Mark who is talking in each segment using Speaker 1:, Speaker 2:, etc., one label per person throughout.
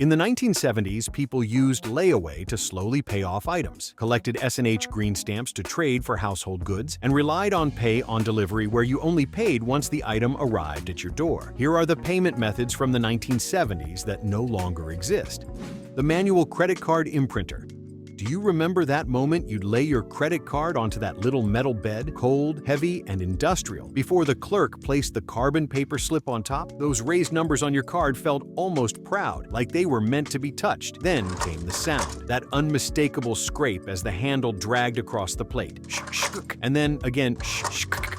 Speaker 1: In the 1970s, people used layaway to slowly pay off items, collected S&H green stamps to trade for household goods, and relied on pay on delivery where you only paid once the item arrived at your door. Here are the payment methods from the 1970s that no longer exist. The manual credit card imprinter. Do you remember that moment you'd lay your credit card onto that little metal bed, cold, heavy, and industrial, before the clerk placed the carbon paper slip on top? Those raised numbers on your card felt almost proud, like they were meant to be touched. Then came the sound, that unmistakable scrape as the handle dragged across the plate. And then again,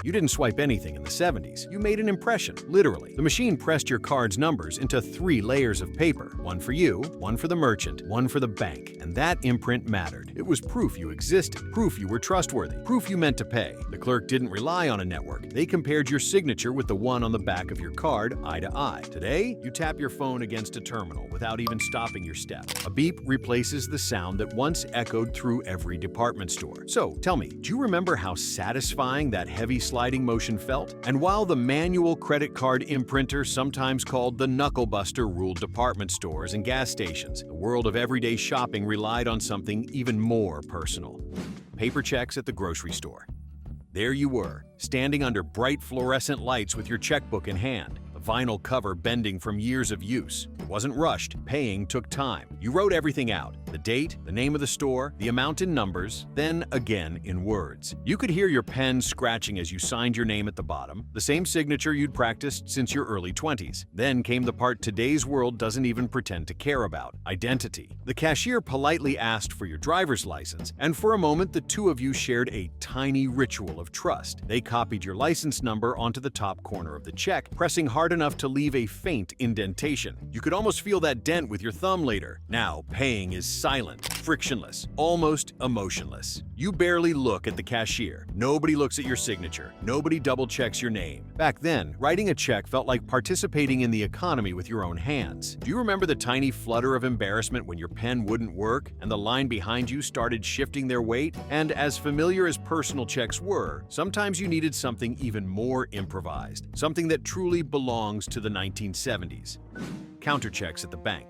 Speaker 1: you didn't swipe anything in the 70s. You made an impression, literally. The machine pressed your card's numbers into 3 layers of paper, one for you, one for the merchant, one for the bank, and that imprint mattered. It was proof you existed, proof you were trustworthy, proof you meant to pay. The clerk didn't rely on a network. They compared your signature with the one on the back of your card, eye to eye. Today, you tap your phone against a terminal without even stopping your step. A beep replaces the sound that once echoed through every department store. So, tell me, do you remember how satisfying that heavy sliding motion felt? And while the manual credit card imprinter, sometimes called the knucklebuster, ruled department stores and gas stations, the world of everyday shopping relied on something even more personal. Paper checks at the grocery store. There you were, standing under bright fluorescent lights with your checkbook in hand, the vinyl cover bending from years of use. It wasn't rushed. Paying took time. You wrote everything out. The date, the name of the store, the amount in numbers, then again in words. You could hear your pen scratching as you signed your name at the bottom, the same signature you'd practiced since your early 20s. Then came the part today's world doesn't even pretend to care about: identity. The cashier politely asked for your driver's license, and for a moment the two of you shared a tiny ritual of trust. They copied your license number onto the top corner of the check, pressing hard enough to leave a faint indentation. You could almost feel that dent with your thumb later. Now, paying is silent, frictionless, almost emotionless. You barely look at the cashier. Nobody looks at your signature. Nobody double-checks your name. Back then, writing a check felt like participating in the economy with your own hands. Do you remember the tiny flutter of embarrassment when your pen wouldn't work and the line behind you started shifting their weight? And as familiar as personal checks were, sometimes you needed something even more improvised, something that truly belongs to the 1970s. Counter checks at the bank.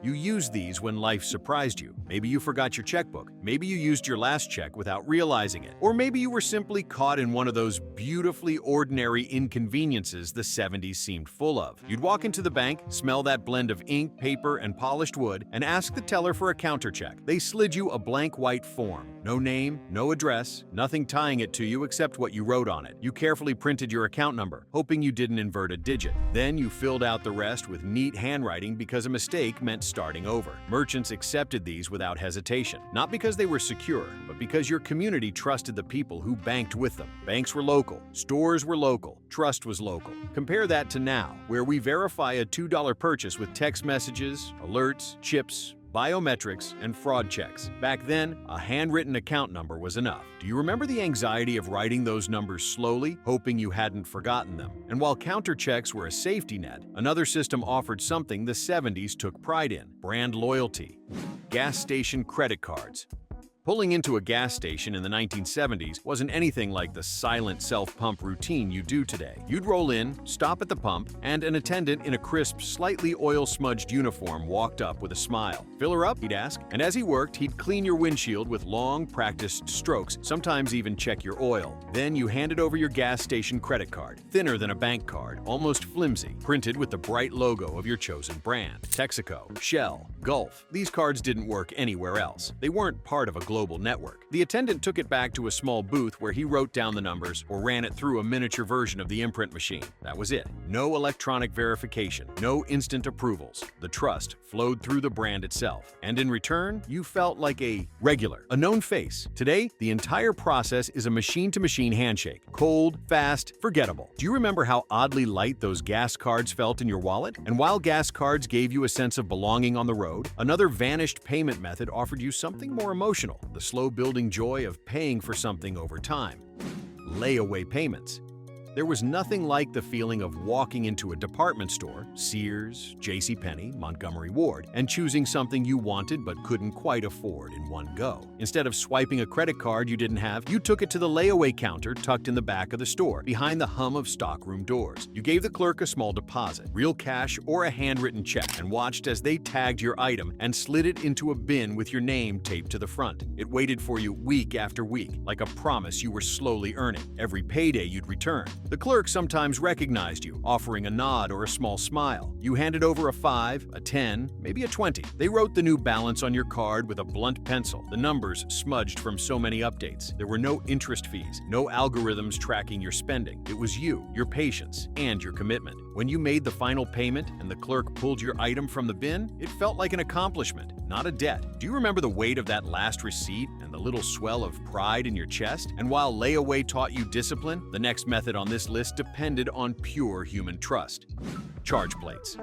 Speaker 1: You used these when life surprised you. Maybe you forgot your checkbook. Maybe you used your last check without realizing it. Or maybe you were simply caught in one of those beautifully ordinary inconveniences the 70s seemed full of. You'd walk into the bank, smell that blend of ink, paper, and polished wood, and ask the teller for a counter check. They slid you a blank white form. No name, no address, nothing tying it to you except what you wrote on it. You carefully printed your account number, hoping you didn't invert a digit. Then you filled out the rest with neat handwriting because a mistake meant starting over. Merchants accepted these without hesitation, not because they were secure, but because your community trusted the people who banked with them. Banks were local, stores were local, trust was local. Compare that to now, where we verify a $2 purchase with text messages, alerts, chips, biometrics, and fraud checks. Back then, a handwritten account number was enough. Do you remember the anxiety of writing those numbers slowly, hoping you hadn't forgotten them? And while counter checks were a safety net, another system offered something the 70s took pride in: brand loyalty. Gas station credit cards. Pulling into a gas station in the 1970s wasn't anything like the silent self-pump routine you do today. You'd roll in, stop at the pump, and an attendant in a crisp, slightly oil-smudged uniform walked up with a smile. "Fill her up?" he'd ask. And as he worked, he'd clean your windshield with long, practiced strokes, sometimes even check your oil. Then you handed over your gas station credit card, thinner than a bank card, almost flimsy, printed with the bright logo of your chosen brand. Texaco, Shell, Gulf. These cards didn't work anywhere else. They weren't part of a global network. The attendant took it back to a small booth where he wrote down the numbers or ran it through a miniature version of the imprint machine. That was it. No electronic verification, no instant approvals. The trust flowed through the brand itself. And in return, you felt like a regular, a known face. Today, the entire process is a machine-to-machine handshake. Cold, fast, forgettable. Do you remember how oddly light those gas cards felt in your wallet? And while gas cards gave you a sense of belonging on the road, another vanished payment method offered you something more emotional: the slow building joy of paying for something over time. Layaway payments. There was nothing like the feeling of walking into a department store, Sears, JCPenney, Montgomery Ward, and choosing something you wanted but couldn't quite afford in one go. Instead of swiping a credit card you didn't have, you took it to the layaway counter tucked in the back of the store, behind the hum of stockroom doors. You gave the clerk a small deposit, real cash or a handwritten check, and watched as they tagged your item and slid it into a bin with your name taped to the front. It waited for you week after week, like a promise you were slowly earning. Every payday you'd return. The clerk sometimes recognized you, offering a nod or a small smile. You handed over a 5, a 10, maybe a 20. They wrote the new balance on your card with a blunt pencil, the numbers smudged from so many updates. There were no interest fees, no algorithms tracking your spending. It was you, your patience, and your commitment. When you made the final payment and the clerk pulled your item from the bin, it felt like an accomplishment, not a debt. Do you remember the weight of that last receipt and the little swell of pride in your chest? And while layaway taught you discipline, the next method on this list depended on pure human trust. Charge plates.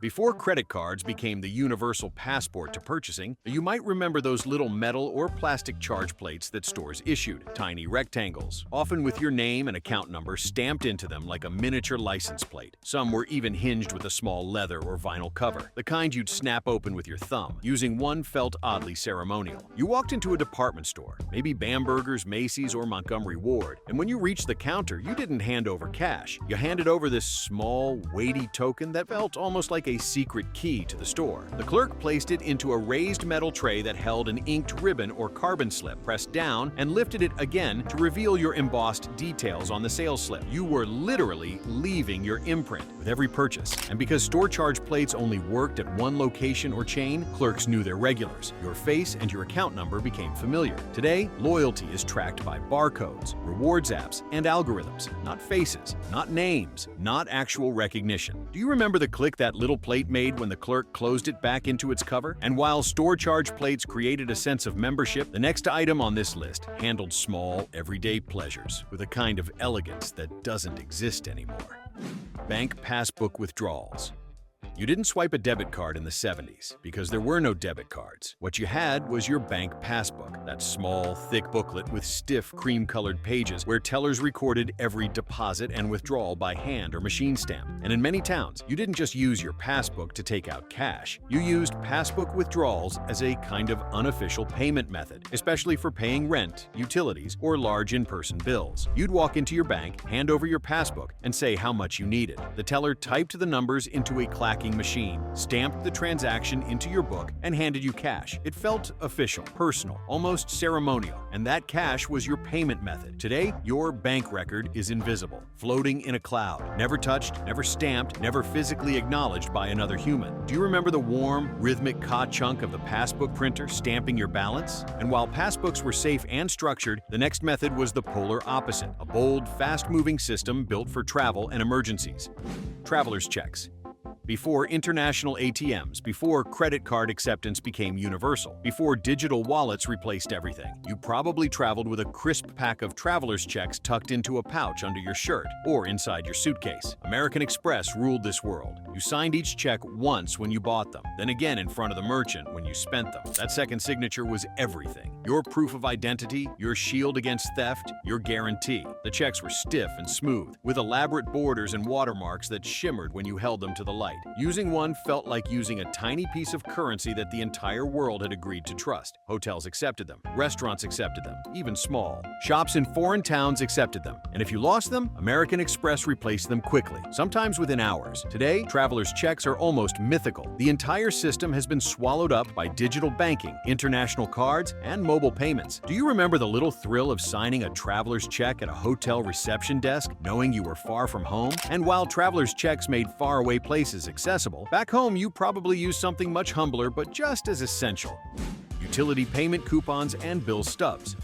Speaker 1: Before credit cards became the universal passport to purchasing, you might remember those little metal or plastic charge plates that stores issued, tiny rectangles, often with your name and account number stamped into them like a miniature license plate. Some were even hinged with a small leather or vinyl cover, the kind you'd snap open with your thumb. Using one felt oddly ceremonial. You walked into a department store, maybe Bamberger's, Macy's, or Montgomery Ward, and when you reached the counter, you didn't hand over cash. You handed over this small, weighty token that felt almost like a secret key to the store. The clerk placed it into a raised metal tray that held an inked ribbon or carbon slip, pressed down, and lifted it again to reveal your embossed details on the sales slip. You were literally leaving your imprint with every purchase. And because store charge plates only worked at one location or chain, clerks knew their regulars. Your face and your account number became familiar. Today, loyalty is tracked by barcodes, rewards apps, and algorithms, not faces, not names, not actual recognition. Do you remember the click that little plate made when the clerk closed it back into its cover? And while store charge plates created a sense of membership, the next item on this list handled small, everyday pleasures with a kind of elegance that doesn't exist anymore. Bank passbook withdrawals. You didn't swipe a debit card in the 70s because there were no debit cards. What you had was your bank passbook, that small, thick booklet with stiff, cream-colored pages where tellers recorded every deposit and withdrawal by hand or machine stamp. And in many towns, you didn't just use your passbook to take out cash. You used passbook withdrawals as a kind of unofficial payment method, especially for paying rent, utilities, or large in-person bills. You'd walk into your bank, hand over your passbook, and say how much you needed. The teller typed the numbers into a clacking machine, stamped the transaction into your book, and handed you cash. It felt official, personal, almost ceremonial, and that cash was your payment method. Today, your bank record is invisible, floating in a cloud, never touched, never stamped, never physically acknowledged by another human. Do you remember the warm, rhythmic ka-chunk of the passbook printer stamping your balance? And while passbooks were safe and structured, the next method was the polar opposite, a bold, fast-moving system built for travel and emergencies. Traveler's checks. Before international ATMs, before credit card acceptance became universal, before digital wallets replaced everything, you probably traveled with a crisp pack of traveler's checks tucked into a pouch under your shirt or inside your suitcase. American Express ruled this world. You signed each check once when you bought them, then again in front of the merchant when you spent them. That second signature was everything. Your proof of identity, your shield against theft, your guarantee. The checks were stiff and smooth, with elaborate borders and watermarks that shimmered when you held them to the light. Using one felt like using a tiny piece of currency that the entire world had agreed to trust. Hotels accepted them. Restaurants accepted them, even small. Shops in foreign towns accepted them. And if you lost them, American Express replaced them quickly, sometimes within hours. Today, traveler's checks are almost mythical. The entire system has been swallowed up by digital banking, international cards, and mobile payments. Do you remember the little thrill of signing a traveler's check at a hotel reception desk, knowing you were far from home? And while traveler's checks made faraway places accessible, back home you probably used something much humbler but just as essential: utility payment coupons and bill stubs.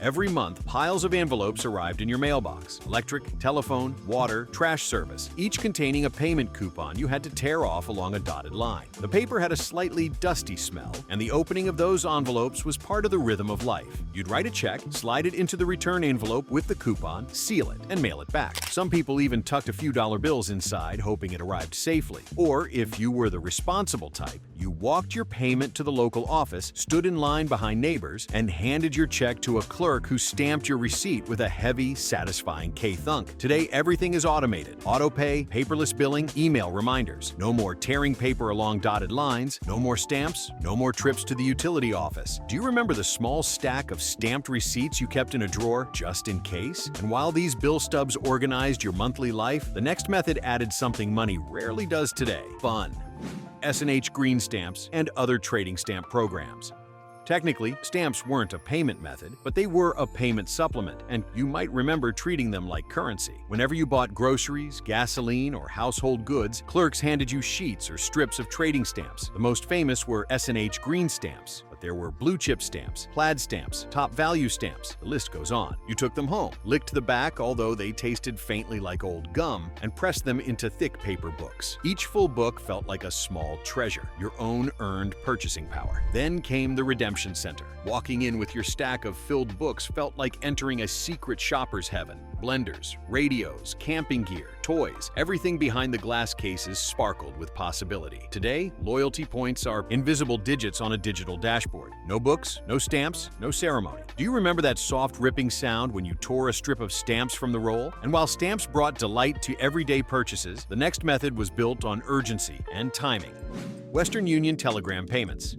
Speaker 1: Every month, piles of envelopes arrived in your mailbox: electric, telephone, water, trash service, each containing a payment coupon you had to tear off along a dotted line. The paper had a slightly dusty smell, and the opening of those envelopes was part of the rhythm of life. You'd write a check, slide it into the return envelope with the coupon, seal it, and mail it back. Some people even tucked a few dollar bills inside, hoping it arrived safely. Or, if you were the responsible type, you walked your payment to the local office, stood in line behind neighbors, and handed your check to a clerk clerk who stamped your receipt with a heavy, satisfying K-thunk. Today, everything is automated. Auto-pay, paperless billing, email reminders. No more tearing paper along dotted lines, no more stamps, no more trips to the utility office. Do you remember the small stack of stamped receipts you kept in a drawer just in case? And while these bill stubs organized your monthly life, the next method added something money rarely does today: fun. S&H Green Stamps and other trading stamp programs. Technically, stamps weren't a payment method, but they were a payment supplement, and you might remember treating them like currency. Whenever you bought groceries, gasoline, or household goods, clerks handed you sheets or strips of trading stamps. The most famous were S&H Green Stamps, but there were blue chip stamps, plaid stamps, top value stamps. The list goes on. You took them home, licked the back, although they tasted faintly like old gum, and pressed them into thick paper books. Each full book felt like a small treasure, your own earned purchasing power. Then came the redemption center. Walking in with your stack of filled books felt like entering a secret shopper's heaven. Blenders, radios, camping gear, toys, everything behind the glass cases sparkled with possibility. Today, loyalty points are invisible digits on a digital dashboard. No books, no stamps, no ceremony. Do you remember that soft ripping sound when you tore a strip of stamps from the roll? And while stamps brought delight to everyday purchases, the next method was built on urgency and timing. Western Union telegram payments.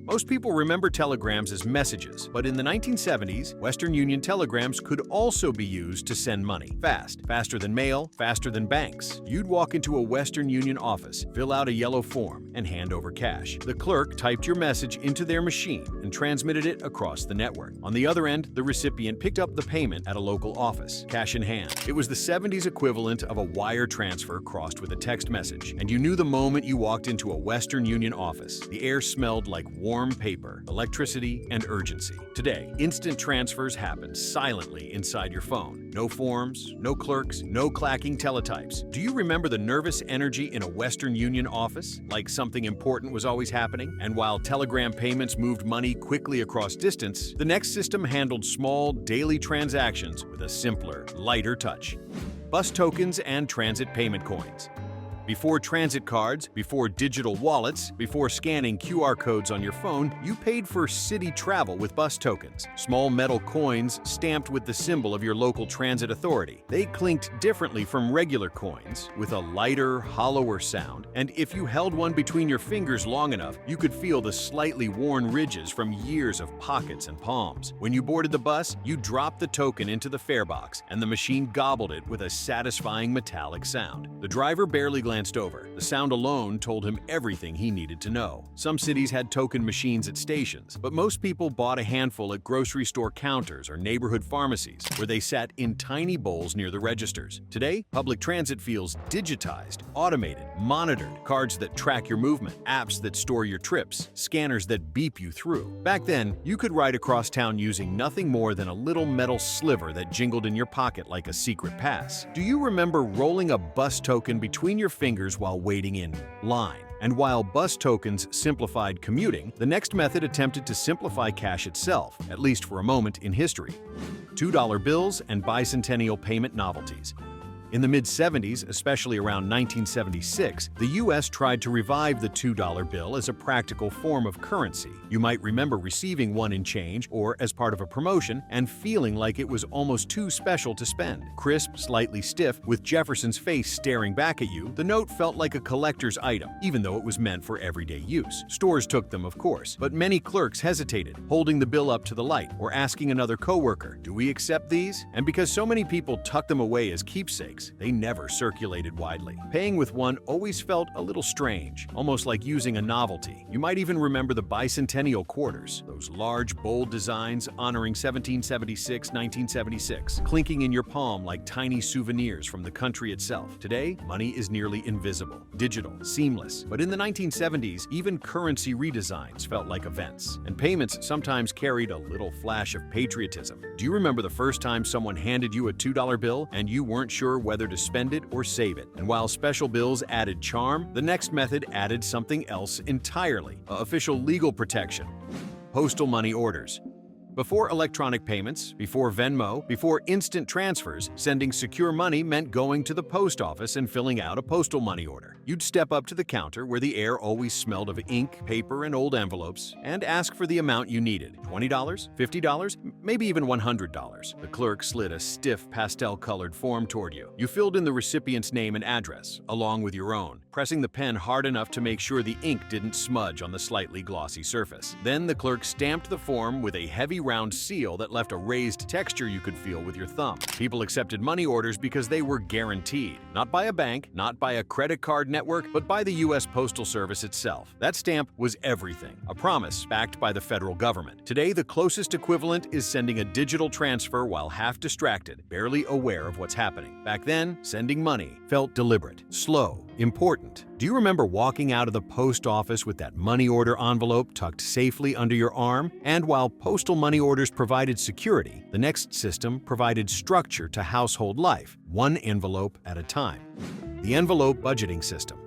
Speaker 1: Most people remember telegrams as messages, but in the 1970s, Western Union telegrams could also be used to send money. Fast, faster than mail, faster than banks. You'd walk into a Western Union office, fill out a yellow form, and hand over cash. The clerk typed your message into their machine and transmitted it across the network. On the other end, the recipient picked up the payment at a local office, cash in hand. It was the 70s equivalent of a wire transfer crossed with a text message, and you knew the moment you walked into a Western Union office. The air smelled like warm paper, electricity, and urgency. Today, instant transfers happen silently inside your phone. No forms, no clerks, no clacking teletypes. Do you remember the nervous energy in a Western Union office? Like something important was always happening? And while telegram payments moved money quickly across distance, the next system handled small, daily transactions with a simpler, lighter touch. Bus tokens and transit payment coins. Before transit cards, before digital wallets, before scanning QR codes on your phone, you paid for city travel with bus tokens, small metal coins stamped with the symbol of your local transit authority. They clinked differently from regular coins, with a lighter, hollower sound, and if you held one between your fingers long enough, you could feel the slightly worn ridges from years of pockets and palms. When you boarded the bus, you dropped the token into the fare box, and the machine gobbled it with a satisfying metallic sound. The driver barely glanced over. The sound alone told him everything he needed to know. Some cities had token machines at stations, but most people bought a handful at grocery store counters or neighborhood pharmacies, where they sat in tiny bowls near the registers. Today, public transit feels digitized, automated, monitored, cards that track your movement, apps that store your trips, scanners that beep you through. Back then, you could ride across town using nothing more than a little metal sliver that jingled in your pocket like a secret pass. Do you remember rolling a bus token between your fingers while waiting in line? And while bus tokens simplified commuting, the next method attempted to simplify cash itself, at least for a moment in history. $2 bills and bicentennial payment novelties. In the mid-70s, especially around 1976, the U.S. tried to revive the $2 bill as a practical form of currency. You might remember receiving one in change or as part of a promotion and feeling like it was almost too special to spend. Crisp, slightly stiff, with Jefferson's face staring back at you, the note felt like a collector's item, even though it was meant for everyday use. Stores took them, of course, but many clerks hesitated, holding the bill up to the light or asking another coworker, "Do we accept these?" And because so many people tucked them away as keepsakes, they never circulated widely. Paying with one always felt a little strange, almost like using a novelty. You might even remember the bicentennial quarters, those large, bold designs honoring 1776, 1976, clinking in your palm like tiny souvenirs from the country itself. Today, money is nearly invisible, digital, seamless. But in the 1970s, even currency redesigns felt like events, and payments sometimes carried a little flash of patriotism. Do you remember the first time someone handed you a $2 bill and you weren't sure whether to spend it or save it? And while special bills added charm, the next method added something else entirely: official legal protection. Postal money orders. Before electronic payments, before Venmo, before instant transfers, sending secure money meant going to the post office and filling out a postal money order. You'd step up to the counter where the air always smelled of ink, paper, and old envelopes, and ask for the amount you needed. $20, $50, maybe even $100. The clerk slid a stiff pastel-colored form toward you. You filled in the recipient's name and address, along with your own, pressing the pen hard enough to make sure the ink didn't smudge on the slightly glossy surface. Then the clerk stamped the form with a heavy round seal that left a raised texture you could feel with your thumb. People accepted money orders because they were guaranteed, not by a bank, not by a credit card network, but by the U.S. Postal Service itself. That stamp was everything, a promise backed by the federal government. Today, the closest equivalent is sending a digital transfer while half distracted, barely aware of what's happening. Back then, sending money felt deliberate, slow, important. Do you remember walking out of the post office with that money order envelope tucked safely under your arm? And while postal money orders provided security, the next system provided structure to household life, one envelope at a time. The envelope budgeting system.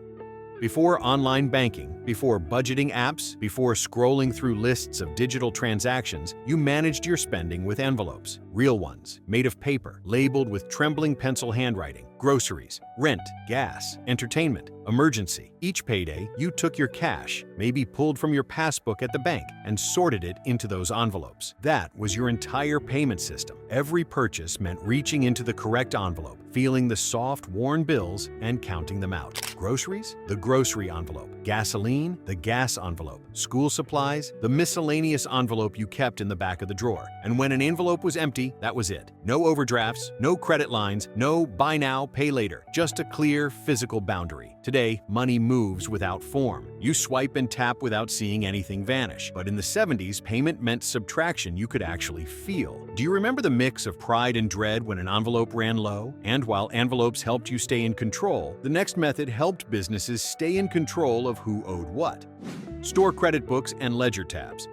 Speaker 1: Before online banking, before budgeting apps, before scrolling through lists of digital transactions, you managed your spending with envelopes, real ones, made of paper, labeled with trembling pencil handwriting. Groceries, rent, gas, entertainment, emergency. Each payday, you took your cash, maybe pulled from your passbook at the bank, and sorted it into those envelopes. That was your entire payment system. Every purchase meant reaching into the correct envelope, feeling the soft, worn bills, and counting them out. Groceries? The grocery envelope. Gasoline? The gas envelope. School supplies? The miscellaneous envelope you kept in the back of the drawer. And when an envelope was empty, that was it. No overdrafts, no credit lines, no buy now, pay later. Just a clear, physical boundary. Today, money moves without form. You swipe and tap without seeing anything vanish. But in the 70s, payment meant subtraction you could actually feel. Do you remember the mix of pride and dread when an envelope ran low? And while envelopes helped you stay in control, the next method helped businesses stay in control of who owed what. Store credit books and ledger tabs.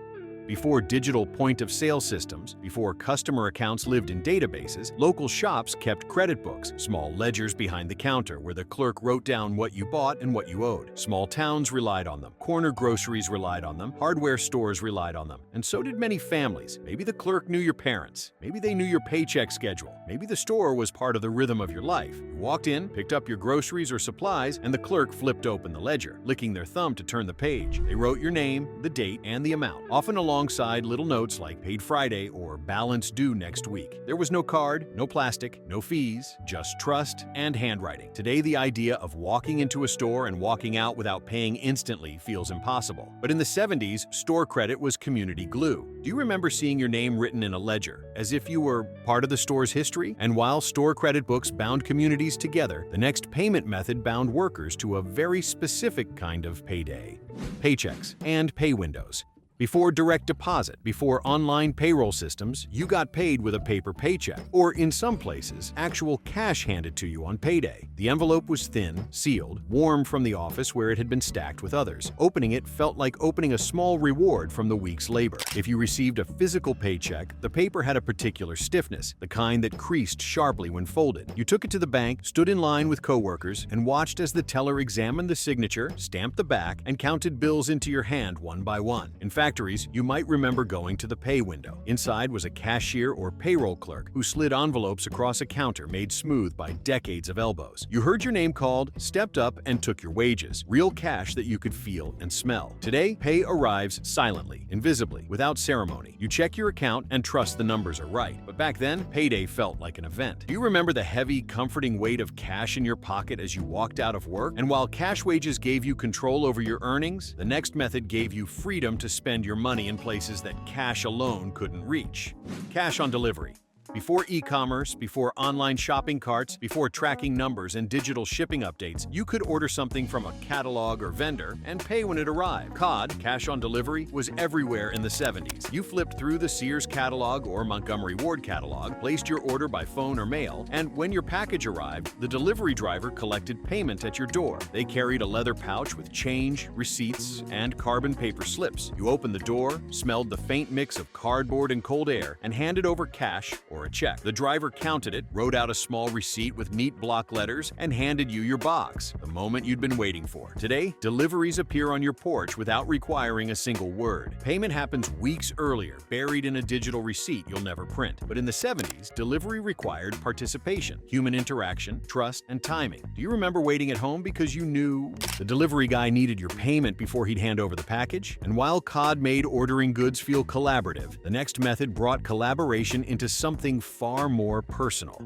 Speaker 1: Before digital point-of-sale systems, before customer accounts lived in databases, local shops kept credit books, small ledgers behind the counter where the clerk wrote down what you bought and what you owed. Small towns relied on them, corner groceries relied on them, hardware stores relied on them, and so did many families. Maybe the clerk knew your parents, maybe they knew your paycheck schedule, maybe the store was part of the rhythm of your life. You walked in, picked up your groceries or supplies, and the clerk flipped open the ledger, licking their thumb to turn the page. They wrote your name, the date, and the amount, often alongside little notes like paid Friday or balance due next week. There was no card, no plastic, no fees, just trust and handwriting. Today, the idea of walking into a store and walking out without paying instantly feels impossible. But in the 70s, store credit was community glue. Do you remember seeing your name written in a ledger, as if you were part of the store's history? And while store credit books bound communities together, the next payment method bound workers to a very specific kind of payday: paychecks and pay windows. Before direct deposit, before online payroll systems, you got paid with a paper paycheck, or in some places, actual cash handed to you on payday. The envelope was thin, sealed, warm from the office where it had been stacked with others. Opening it felt like opening a small reward from the week's labor. If you received a physical paycheck, the paper had a particular stiffness, the kind that creased sharply when folded. You took it to the bank, stood in line with coworkers, and watched as the teller examined the signature, stamped the back, and counted bills into your hand one by one. In factories, you might remember going to the pay window. Inside was a cashier or payroll clerk who slid envelopes across a counter made smooth by decades of elbows. You heard your name called, stepped up, and took your wages, real cash that you could feel and smell. Today, pay arrives silently, invisibly, without ceremony. You check your account and trust the numbers are right. But back then, payday felt like an event. Do you remember the heavy, comforting weight of cash in your pocket as you walked out of work? And while cash wages gave you control over your earnings, the next method gave you freedom to spend your money in places that cash alone couldn't reach. Cash on delivery. Before e-commerce, before online shopping carts, before tracking numbers and digital shipping updates, you could order something from a catalog or vendor and pay when it arrived. COD, cash on delivery, was everywhere in the 70s. You flipped through the Sears catalog or Montgomery Ward catalog, placed your order by phone or mail, and when your package arrived, the delivery driver collected payment at your door. They carried a leather pouch with change, receipts, and carbon paper slips. You opened the door, smelled the faint mix of cardboard and cold air, and handed over cash or for a check. The driver counted it, wrote out a small receipt with neat block letters, and handed you your box, the moment you'd been waiting for. Today, deliveries appear on your porch without requiring a single word. Payment happens weeks earlier, buried in a digital receipt you'll never print. But in the 70s, delivery required participation, human interaction, trust, and timing. Do you remember waiting at home because you knew the delivery guy needed your payment before he'd hand over the package? And while COD made ordering goods feel collaborative, the next method brought collaboration into something far more personal: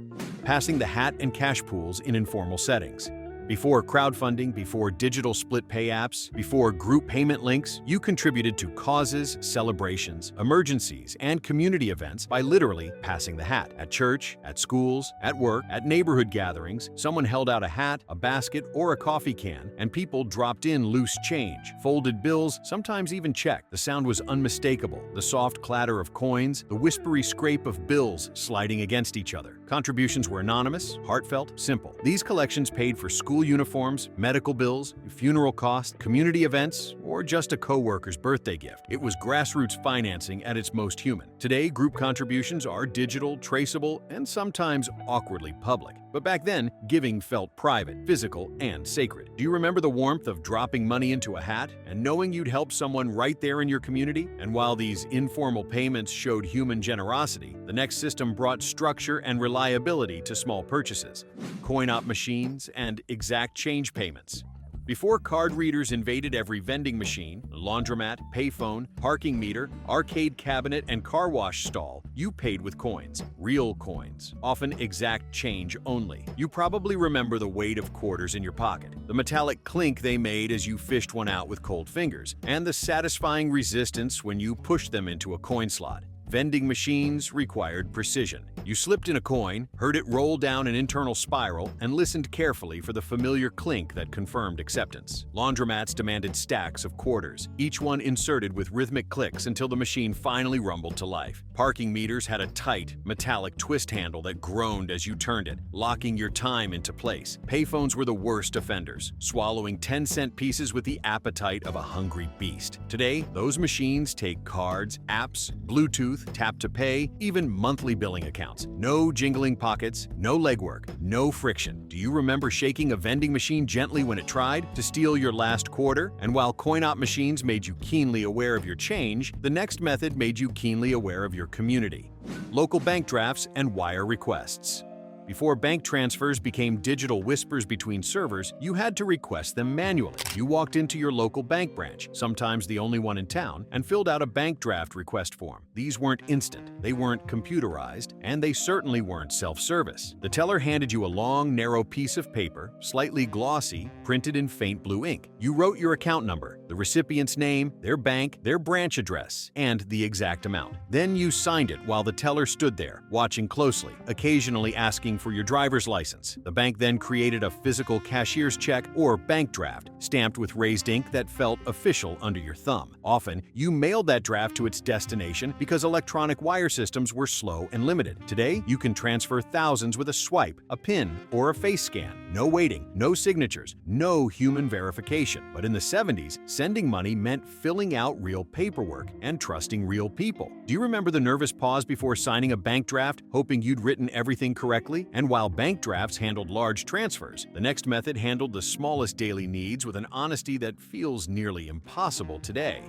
Speaker 1: passing the hat and cash pools in informal settings. Before crowdfunding, before digital split pay apps, before group payment links, you contributed to causes, celebrations, emergencies, and community events by literally passing the hat. At church, at schools, at work, at neighborhood gatherings, someone held out a hat, a basket, or a coffee can, and people dropped in loose change, folded bills, sometimes even check. The sound was unmistakable: the soft clatter of coins, the whispery scrape of bills sliding against each other. Contributions were anonymous, heartfelt, simple. These collections paid for school uniforms, medical bills, funeral costs, community events, or just a coworker's birthday gift. It was grassroots financing at its most human. Today, group contributions are digital, traceable, and sometimes awkwardly public. But back then, giving felt private, physical, and sacred. Do you remember the warmth of dropping money into a hat and knowing you'd help someone right there in your community? And while these informal payments showed human generosity, the next system brought structure and reliability to small purchases: coin-op machines and exact change payments. Before card readers invaded every vending machine, laundromat, payphone, parking meter, arcade cabinet, and car wash stall, you paid with coins. Real coins, often exact change only. You probably remember the weight of quarters in your pocket, the metallic clink they made as you fished one out with cold fingers, and the satisfying resistance when you pushed them into a coin slot. Vending machines required precision. You slipped in a coin, heard it roll down an internal spiral, and listened carefully for the familiar clink that confirmed acceptance. Laundromats demanded stacks of quarters, each one inserted with rhythmic clicks until the machine finally rumbled to life. Parking meters had a tight, metallic twist handle that groaned as you turned it, locking your time into place. Payphones were the worst offenders, swallowing 10-cent pieces with the appetite of a hungry beast. Today, those machines take cards, apps, Bluetooth, tap to pay, even monthly billing accounts. No jingling pockets, no legwork, no friction. Do you remember shaking a vending machine gently when it tried to steal your last quarter? And while coin-op machines made you keenly aware of your change, the next method made you keenly aware of your community: local bank drafts and wire requests. Before bank transfers became digital whispers between servers, you had to request them manually. You walked into your local bank branch, sometimes the only one in town, and filled out a bank draft request form. These weren't instant, they weren't computerized, and they certainly weren't self-service. The teller handed you a long, narrow piece of paper, slightly glossy, printed in faint blue ink. You wrote your account number, the recipient's name, their bank, their branch address, and the exact amount. Then you signed it while the teller stood there, watching closely, occasionally asking for your driver's license. The bank then created a physical cashier's check or bank draft, stamped with raised ink that felt official under your thumb. Often, you mailed that draft to its destination because electronic wire systems were slow and limited. Today, you can transfer thousands with a swipe, a PIN, or a face scan. No waiting, no signatures, no human verification. But in the 70s, sending money meant filling out real paperwork and trusting real people. Do you remember the nervous pause before signing a bank draft, hoping you'd written everything correctly? And while bank drafts handled large transfers, the next method handled the smallest daily needs with an honesty that feels nearly impossible today: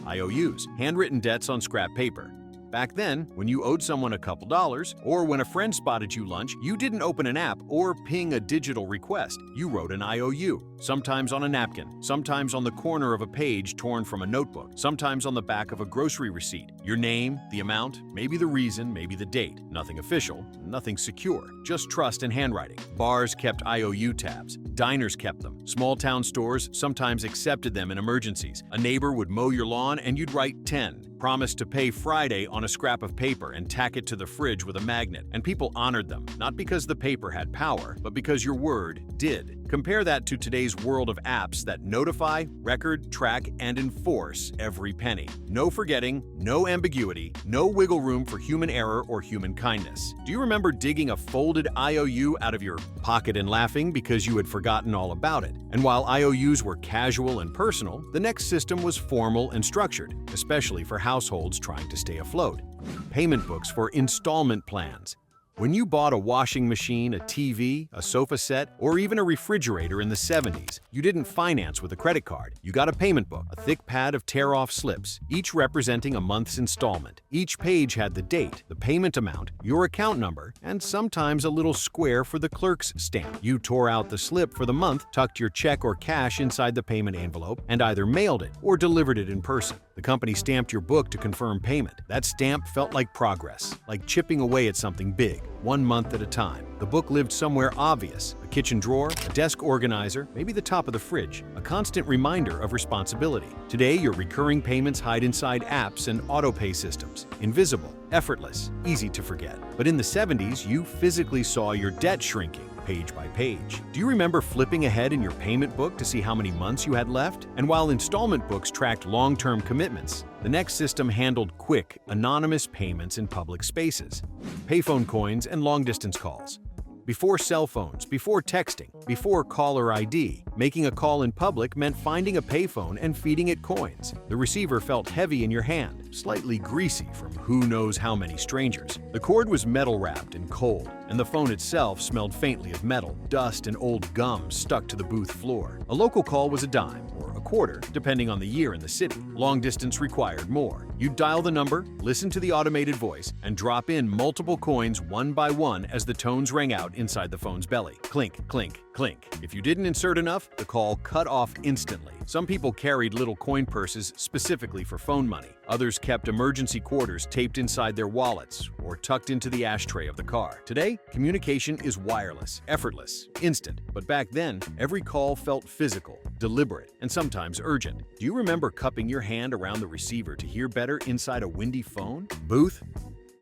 Speaker 1: IOUs, handwritten debts on scrap paper. Back then, when you owed someone a couple dollars, or when a friend spotted you lunch, you didn't open an app or ping a digital request. You wrote an IOU, sometimes on a napkin, sometimes on the corner of a page torn from a notebook, sometimes on the back of a grocery receipt. Your name, the amount, maybe the reason, maybe the date. Nothing official, nothing secure, just trust and handwriting. Bars kept IOU tabs. Diners kept them. Small town stores sometimes accepted them in emergencies. A neighbor would mow your lawn and you'd write 10. Promised to pay Friday on a scrap of paper and tack it to the fridge with a magnet. And people honored them, not because the paper had power, but because your word did. Compare that to today's world of apps that notify, record, track, and enforce every penny. No forgetting, no ambiguity, no wiggle room for human error or human kindness. Do you remember digging a folded IOU out of your pocket and laughing because you had forgotten all about it? And while IOUs were casual and personal, the next system was formal and structured, especially for households trying to stay afloat. Payment books for installment plans. When you bought a washing machine, a TV, a sofa set, or even a refrigerator in the 70s, you didn't finance with a credit card. You got a payment book, a thick pad of tear-off slips, each representing a month's installment. Each page had the date, the payment amount, your account number, and sometimes a little square for the clerk's stamp. You tore out the slip for the month, tucked your check or cash inside the payment envelope, and either mailed it or delivered it in person. The company stamped your book to confirm payment. That stamp felt like progress, like chipping away at something big, one month at a time. The book lived somewhere obvious, a kitchen drawer, a desk organizer, maybe the top of the fridge, a constant reminder of responsibility. Today, your recurring payments hide inside apps and auto-pay systems, invisible, effortless, easy to forget. But in the 70s, you physically saw your debt shrinking, page by page. Do you remember flipping ahead in your payment book to see how many months you had left? And while installment books tracked long-term commitments, the next system handled quick, anonymous payments in public spaces, payphone coins and long-distance calls. Before cell phones, before texting, before caller ID, making a call in public meant finding a payphone and feeding it coins. The receiver felt heavy in your hand, slightly greasy from who knows how many strangers. The cord was metal-wrapped and cold, and the phone itself smelled faintly of metal, dust, and old gum stuck to the booth floor. A local call was a dime, or a quarter, depending on the year and the city. Long distance required more. You'd dial the number, listen to the automated voice, and drop in multiple coins one by one as the tones rang out inside the phone's belly. Clink, clink, clink. If you didn't insert enough, the call cut off instantly. Some people carried little coin purses specifically for phone money. Others kept emergency quarters taped inside their wallets or tucked into the ashtray of the car. Today, communication is wireless, effortless, instant. But back then, every call felt physical, deliberate, and sometimes urgent. Do you remember cupping your hand around the receiver to hear better inside a windy phone booth?